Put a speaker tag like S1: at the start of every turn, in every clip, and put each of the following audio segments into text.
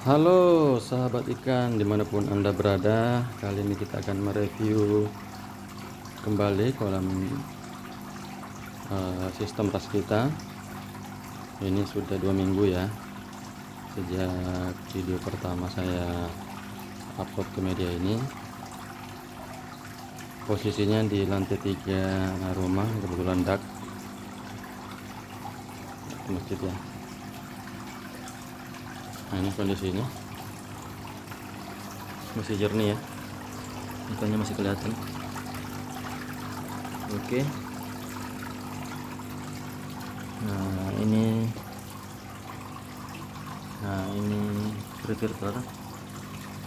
S1: Halo sahabat ikan dimanapun Anda berada. Kali ini kita akan mereview kembali kolam sistem ras kita. Ini sudah 2 minggu ya sejak video pertama saya upload ke media ini. Posisinya di lantai 3 rumah, kebetulan dak masjid ya. Nah, ini kondisinya masih jernih ya, ikannya masih kelihatan. Oke. Nah ini filter,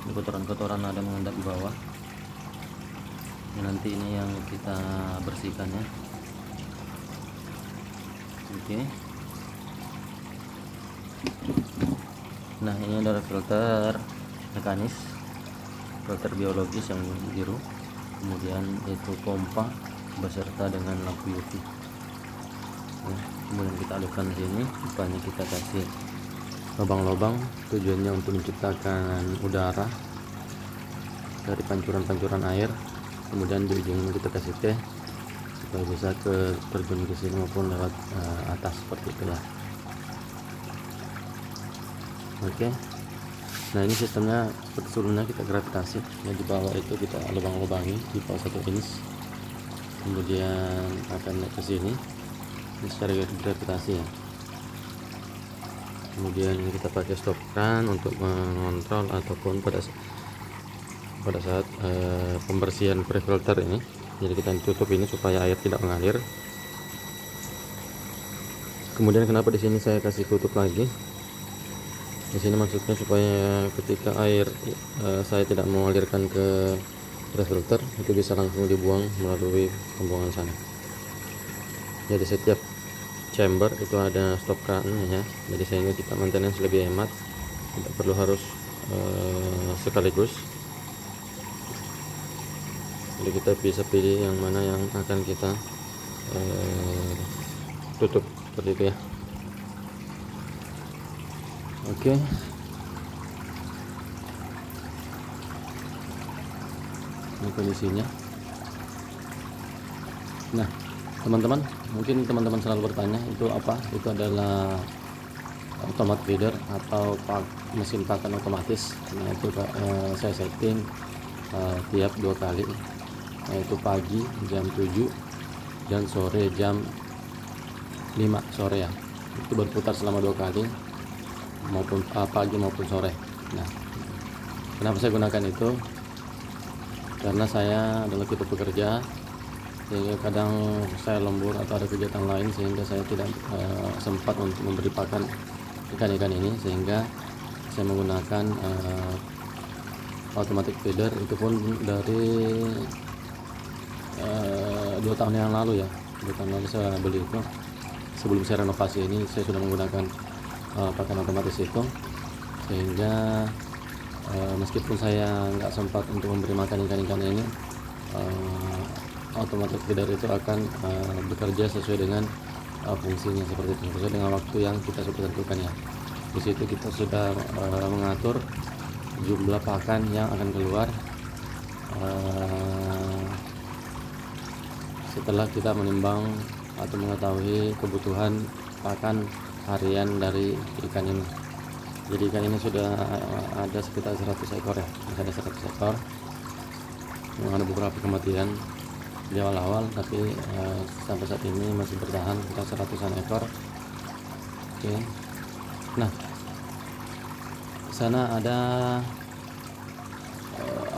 S1: ini kotoran-kotoran ada mengendap di bawah. Nanti ini yang kita bersihkan ya. Oke. Nah ini adalah filter mekanis, filter biologis yang biru, kemudian itu pompa beserta dengan lampu UV. Nah, kemudian kita alihkan sini, rupanya kita kasih lubang-lubang, tujuannya untuk menciptakan udara dari pancuran-pancuran air. Kemudian di ujungnya kita kasih teh supaya bisa terjun ke sini maupun lewat atas seperti itulah. Oke. Nah ini sistemnya seperti sebelumnya, kita gravitasi ya, di bawah itu kita lubang-lubangi di bawah 1 inch, kemudian akan naik ke sini ini secara gravitasi ya. Kemudian kita pakai stop kan untuk mengontrol ataupun pada saat pembersihan pre-filter ini. Jadi kita tutup ini supaya air tidak mengalir. Kemudian kenapa di sini saya kasih tutup lagi? Di sini maksudnya supaya ketika air saya tidak mengalirkan ke pre-filter, itu bisa langsung dibuang melalui pembuangan sana. Jadi setiap chamber itu ada stop kan ya, jadi sehingga kita maintenance lebih hemat, tidak perlu harus sekaligus. Jadi kita bisa pilih yang mana yang akan kita tutup seperti itu ya. Oke. Ini kondisinya. Nah teman-teman, mungkin teman-teman selalu bertanya itu apa? Itu adalah automatic feeder atau mesin pakan otomatis. Nah itu saya setting tiap 2 kali, yaitu pagi jam 7 dan sore jam 5 sore ya. Itu berputar selama 2 kali, maupun pagi maupun sore. Nah kenapa saya gunakan itu? Karena saya adalah tipe pekerja, sehingga kadang saya lembur atau ada kegiatan lain sehingga saya tidak sempat untuk memberi pakan ikan-ikan ini, sehingga saya menggunakan automatic feeder. Itu pun dari 2 tahun yang lalu ya, 2 tahun lalu saya beli itu. Sebelum saya renovasi ini saya sudah menggunakan pakan otomatis itu, sehingga meskipun saya nggak sempat untuk memberi makan ikan-ikan ini, automatic feeder itu akan bekerja sesuai dengan fungsinya seperti itu, sesuai dengan waktu yang kita sudah tentukan ya. Di situ kita sudah mengatur jumlah pakan yang akan keluar setelah kita menimbang atau mengetahui kebutuhan pakan harian dari ikan ini. Jadi ikan ini sudah ada sekitar 100 ekor ya, masih ada 100 ekor. Memang ada beberapa kematian di awal-awal, tapi sampai saat ini masih bertahan sekitar 100-an ekor. Oke. Nah sana ada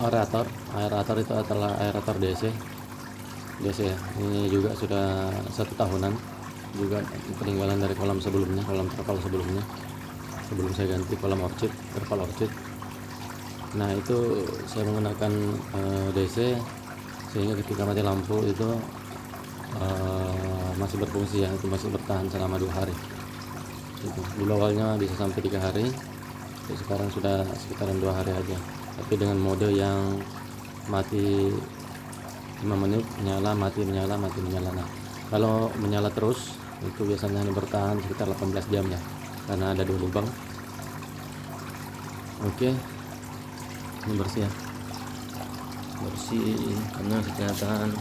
S1: aerator itu adalah aerator DC ya. Ini juga sudah 1 tahunan, juga peninggalan dari kolam sebelumnya, kolam terpal sebelumnya, sebelum saya ganti kolam terpal orchid. Nah itu saya menggunakan DC, sehingga ketika mati lampu itu masih berfungsi ya, itu masih bertahan selama 2 hari. Itu dulu awalnya bisa sampai 3 hari, sekarang sudah sekitaran 2 hari aja, tapi dengan mode yang mati 5 menit, menyala mati, menyala mati, menyala. Nah kalau menyala terus itu biasanya hanya bertahan sekitar 18 jam ya, karena ada 2 lubang. Oke, ini bersih ya, bersih ikannya kelihatan.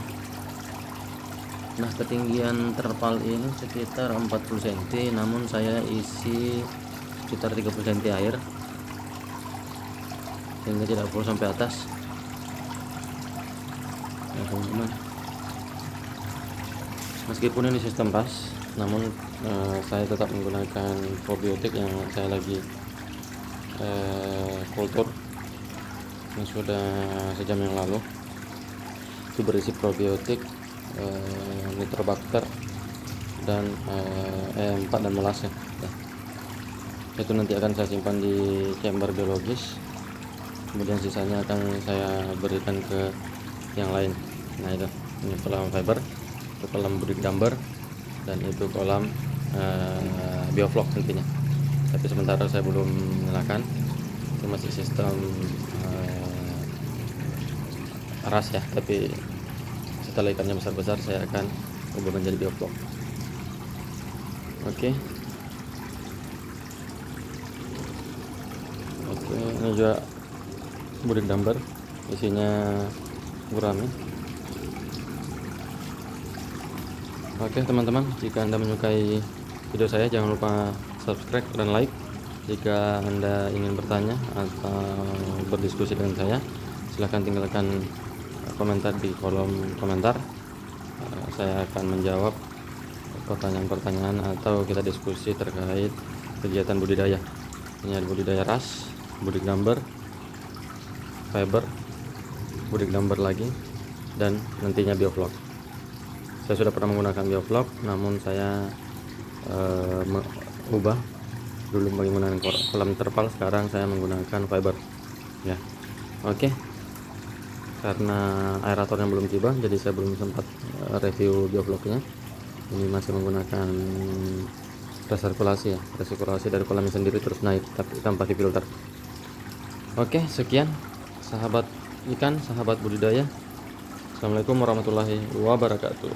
S1: Nah, ketinggian terpal ini sekitar 40 cm, namun saya isi sekitar 30 cm air sehingga tidak perlu sampai atas ya teman-teman. Meskipun ini sistem ras, namun saya tetap menggunakan probiotik yang saya lagi kultur yang sudah sejam yang lalu. Itu berisi probiotik, nitrobakter, dan E4 dan molas ya. Itu nanti akan saya simpan di chamber biologis, kemudian sisanya akan saya berikan ke yang lain. Nah, itu ini kolam fiber, itu kolam breed number, dan itu kolam bioflok nantinya. Tapi sementara saya belum nyalakan, itu masih sistem ras ya. Tapi setelah ikannya besar-besar saya akan ubah menjadi bioflok. Oke, ini juga breed number, isinya gurame. Oke teman-teman, jika Anda menyukai video saya, jangan lupa subscribe dan like. Jika Anda ingin bertanya atau berdiskusi dengan saya, silahkan tinggalkan komentar di kolom komentar. Saya akan menjawab pertanyaan-pertanyaan atau kita diskusi terkait kegiatan budidaya. Ini ada budidaya ras, breed number, fiber, breed number lagi, dan nantinya bioflok. Saya sudah pernah menggunakan bioflok, namun saya ubah dulu menggunakan kolam terpal, sekarang saya menggunakan fiber ya. Oke, karena aeratornya belum tiba, jadi saya belum sempat review biofloknya. Ini masih menggunakan resirkulasi ya, resirkulasi dari kolamnya sendiri terus naik tapi tanpa difilter. Oke, sekian sahabat ikan, sahabat budidaya. Assalamualaikum warahmatullahi wabarakatuh.